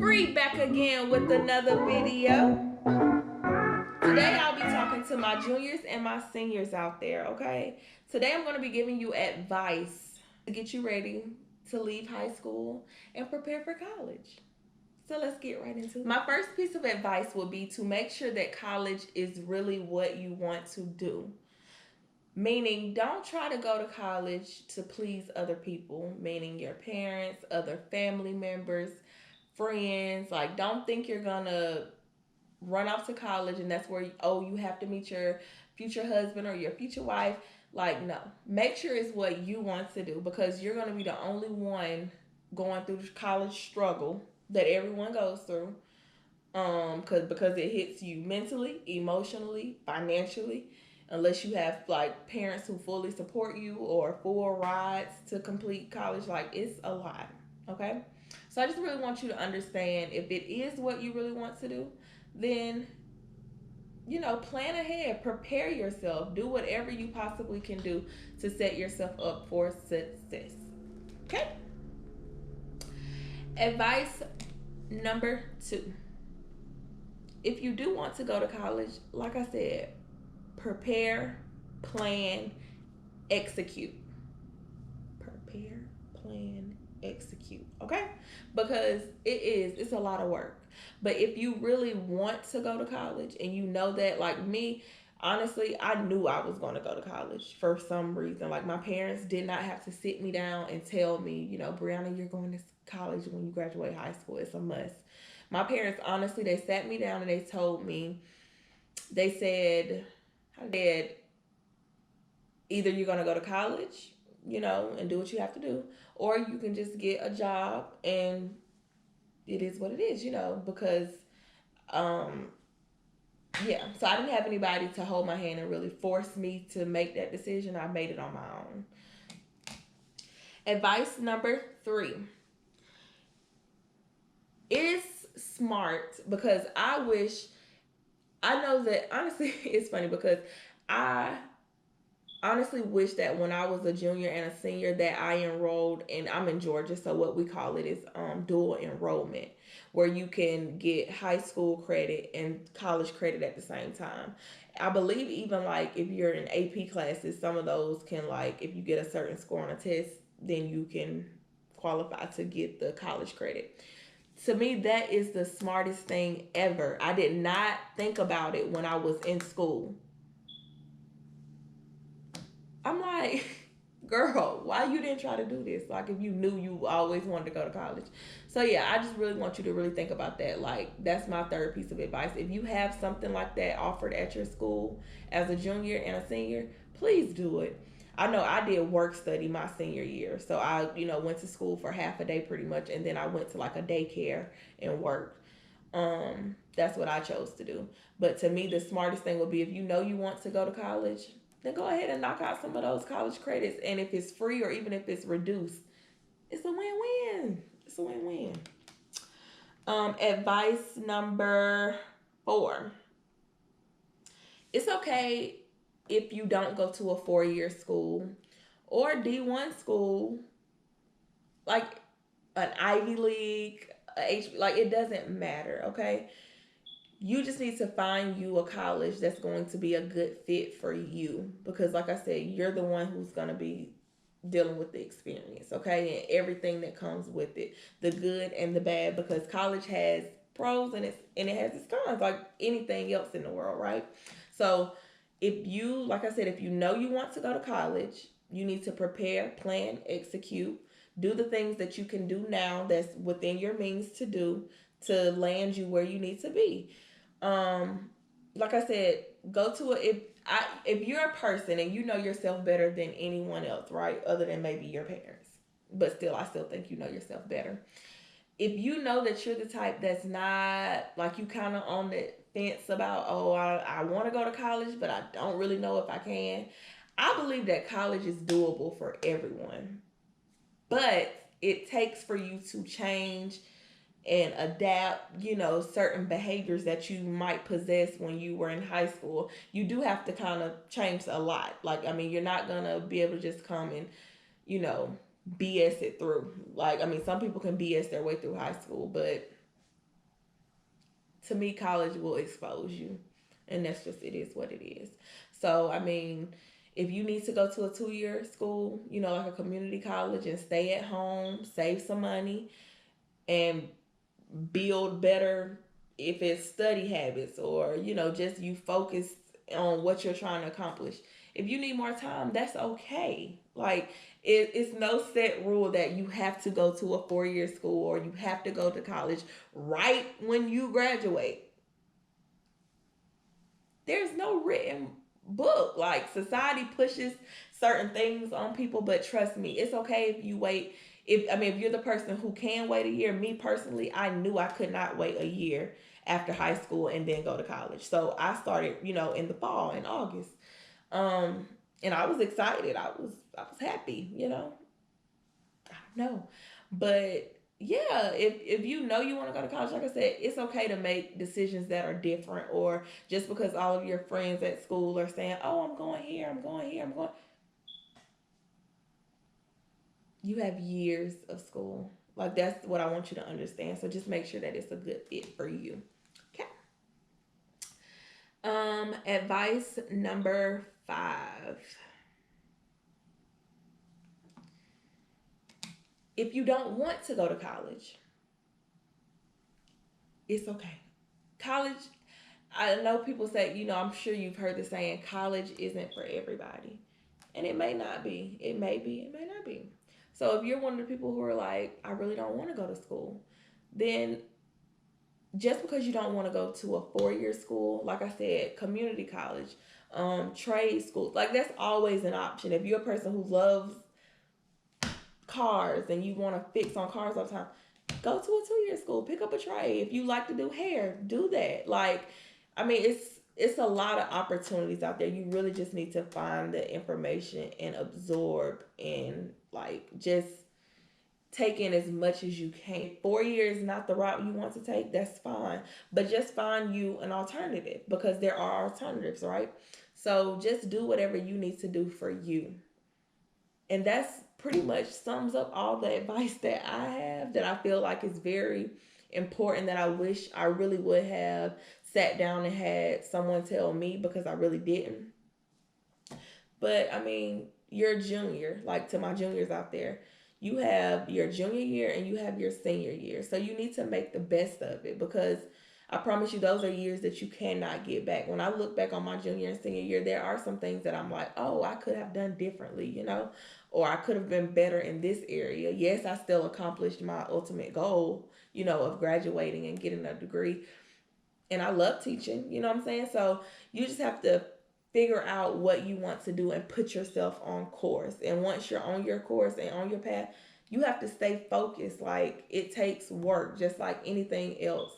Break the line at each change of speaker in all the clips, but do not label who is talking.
Bree back again with another video. Today I'll be talking to my juniors and my seniors out there, okay? Today I'm going to be giving you advice to get you ready to leave high school and prepare for college. So let's get right into it. My first piece of advice would be to make sure that college is really what you want to do. Meaning, don't try to go to college to please other people, meaning your parents, other family members, friends. Like, don't think you're gonna run off to college and that's where you have to meet your future husband or your future wife. Like, no, make sure it's what you want to do, because you're gonna be the only one going through the college struggle that everyone goes through. Because it hits you mentally, emotionally, financially, unless you have like parents who fully support you or full rides to complete college. Like, it's a lot. Okay, so I just really want you to understand, if it is what you really want to do, then plan ahead, prepare yourself, do whatever you possibly can do to set yourself up for success. Okay, advice number 2: if you do want to go to college, like I said, prepare, plan, execute. Prepare, plan, execute. Okay, because it's a lot of work. But if you really want to go to college and you know that, like me, honestly, I knew I was going to go to college for some reason. Like, my parents did not have to sit me down and tell me, Brianna, you're going to college when you graduate high school. It's a must. My parents, honestly, they sat me down and they told me, they said, either you're going to go to college, and do what you have to do, or you can just get a job and it is what it is, because, um, yeah. So I didn't have anybody to hold my hand and really force me to make that decision. I made it on my own. Advice number 3: it's smart, because I know that, honestly, it's funny because I honestly wish that when I was a junior and a senior that I enrolled, and I'm in Georgia, so what we call it is dual enrollment, where you can get high school credit and college credit at the same time. I believe even like if you're in AP classes, some of those can, like, if you get a certain score on a test, then you can qualify to get the college credit. To me, that is the smartest thing ever. I did not think about it when I was in school. I'm like, girl, why you didn't try to do this? Like, if you knew you always wanted to go to college. So yeah, I just really want you to really think about that. Like, that's my third piece of advice. If you have something like that offered at your school as a junior and a senior, please do it. I know I did work study my senior year. So I, went to school for half a day pretty much, and then I went to like a daycare and worked. That's what I chose to do. But to me, the smartest thing would be, if you know you want to go to college, then go ahead and knock out some of those college credits. And if it's free or even if it's reduced, it's a win-win. It's a win-win. Advice number 4: it's okay if you don't go to a 4-year school or D1 school, like an Ivy League, like, it doesn't matter, okay? You just need to find you a college that's going to be a good fit for you, because like I said, you're the one who's going to be dealing with the experience, okay, and everything that comes with it, the good and the bad, because college has pros and it has its cons, like anything else in the world, right? So if you, like I said, if you know you want to go to college, you need to prepare, plan, execute, do the things that you can do now that's within your means to do to land you where you need to be. um like I said, go to if you're a person and you know yourself better than anyone else, right, other than maybe your parents, but still, I still think you know yourself better. If you know that you're the type that's not, like, you kind of on the fence about, oh, I want to go to college but I don't really know if I can, I believe that college is doable for everyone, but it takes for you to change and adapt, certain behaviors that you might possess when you were in high school. You do have to kind of change a lot. Like, I mean, you're not going to be able to just come and, you know, BS it through. Like, I mean, some people can BS their way through high school, but to me, college will expose you. And that's just, it is what it is. So, I mean, if you need to go to a 2 year school, like a community college, and stay at home, save some money, and build better, if it's study habits, or just you focus on what you're trying to accomplish. If you need more time, that's okay. Like, it's no set rule that you have to go to a 4 year school or you have to go to college right when you graduate. There's no written book. Like, society pushes certain things on people, but trust me, it's okay if you wait. If you're the person who can wait a year. Me personally, I knew I could not wait a year after high school and then go to college. So I started, in the fall, in August. Um, and I was excited. I was happy. I don't know. But yeah, if you want to go to college, like I said, it's okay to make decisions that are different, or just because all of your friends at school are saying, "Oh, I'm going here, I'm going here, I'm going." You have years of school. Like, that's what I want you to understand. So just make sure that it's a good fit for you. Okay. Advice number 5. If you don't want to go to college, it's okay. College, I know people say, I'm sure you've heard the saying, college isn't for everybody. And it may not be. It may be, it may not be. So if you're one of the people who are like, I really don't want to go to school, then just because you don't want to go to a 4 year school, like I said, community college, trade school, like, that's always an option. If you're a person who loves cars and you want to fix on cars all the time, go to a 2 year school, pick up a trade. If you like to do hair, do that. Like, I mean, it's a lot of opportunities out there. You really just need to find the information and absorb, and like, just take in as much as you can. 4 years is not the route you want to take, that's fine. But just find you an alternative, because there are alternatives, right? So just do whatever you need to do for you. And that's pretty much sums up all the advice that I have, that I feel like is very important, that I wish I really would have sat down and had someone tell me, because I really didn't. But I mean, you're a junior. Like, to my juniors out there, you have your junior year and you have your senior year. So you need to make the best of it, because I promise you, those are years that you cannot get back. When I look back on my junior and senior year, there are some things that I'm like, oh, I could have done differently, or I could have been better in this area. Yes, I still accomplished my ultimate goal, of graduating and getting a degree. And I love teaching, you know what I'm saying? So you just have to figure out what you want to do and put yourself on course. And once you're on your course and on your path, you have to stay focused. Like, it takes work, just like anything else.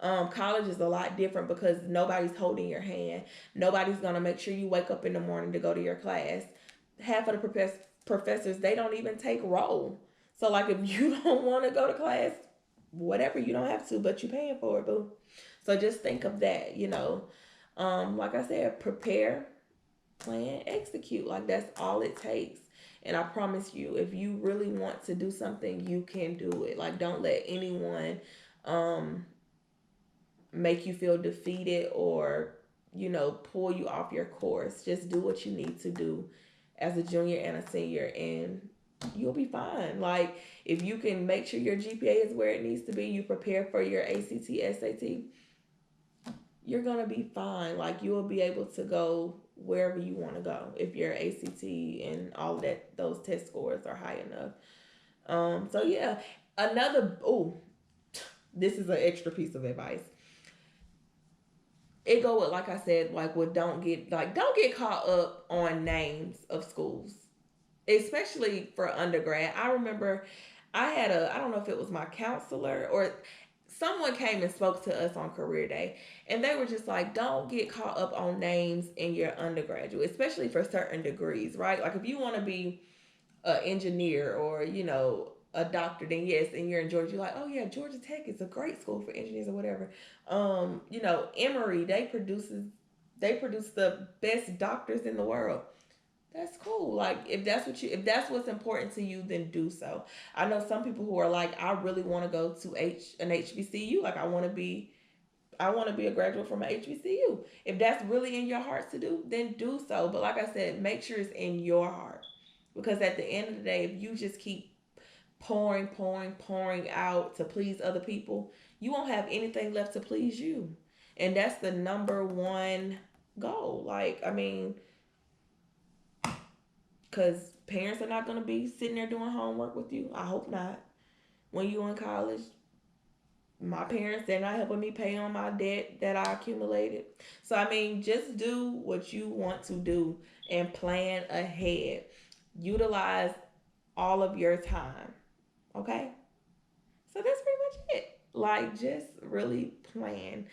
College is a lot different, because nobody's holding your hand. Nobody's gonna make sure you wake up in the morning to go to your class. Half of the professors, they don't even take roll. So, like, if you don't want to go to class, whatever, you don't have to, but you're paying for it, boo. So just think of that. Like I said, prepare, plan, execute. Like, that's all it takes. And I promise you, if you really want to do something, you can do it. Like, don't let anyone make you feel defeated, or pull you off your course. Just do what you need to do as a junior and a senior, and you'll be fine. Like, if you can make sure your GPA is where it needs to be, you prepare for your ACT, SAT, you're gonna be fine. Like, you will be able to go wherever you want to go if your ACT and all that, those test scores are high enough. So yeah, this is an extra piece of advice. It go with, like I said, like, with don't get caught up on names of schools, especially for undergrad. I remember I don't know if it was my counselor or someone came and spoke to us on career day, and they were just like, don't get caught up on names in your undergraduate, especially for certain degrees, right? Like, if you want to be an engineer, or a doctor, then yes, and you're in Georgia, you're like, oh yeah, Georgia Tech is a great school for engineers or whatever. Emory, they produce the best doctors in the world. That's cool. Like, if that's what's important to you, then do so. I know some people who are like, I really want to go to an HBCU. Like, I want to be I want to be a graduate from a HBCU. If that's really in your heart to do, then do so. But like I said, make sure it's in your heart. Because at the end of the day, if you just keep pouring out to please other people, you won't have anything left to please you. And that's the number one goal. Like, I mean, because parents are not going to be sitting there doing homework with you. I hope not. When you in college, my parents, they're not helping me pay on my debt that I accumulated. So, I mean, just do what you want to do and plan ahead. Utilize all of your time. Okay? So that's pretty much it. Like, just really plan.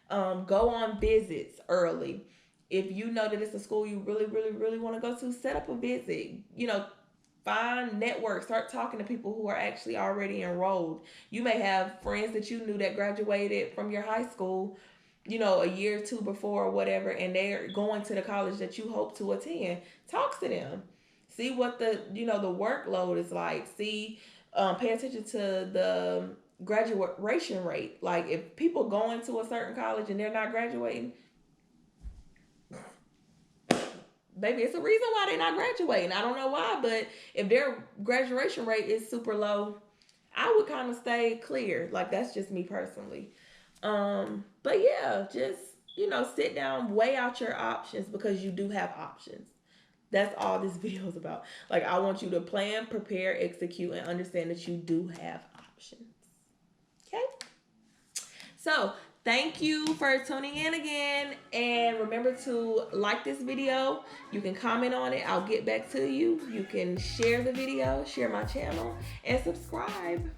Go on visits early. If you know that it's a school you really want to go to, set up a visit. Find network. Start talking to people who are actually already enrolled. You may have friends that you knew that graduated from your high school, a year or two before or whatever, and they're going to the college that you hope to attend. Talk to them. See what the workload is like. Pay attention to the graduation rate. Like, if people going to a certain college and they're not graduating, baby, it's a reason why they're not graduating. I don't know why, but if their graduation rate is super low, I would kind of stay clear. Like, that's just me personally. But yeah, just sit down, weigh out your options, because you do have options. That's all this video is about. Like, I want you to plan, prepare, execute, and understand that you do have options. Okay? So, thank you for tuning in again. And remember to like this video. You can comment on it. I'll get back to you. You can share the video, share my channel, and subscribe.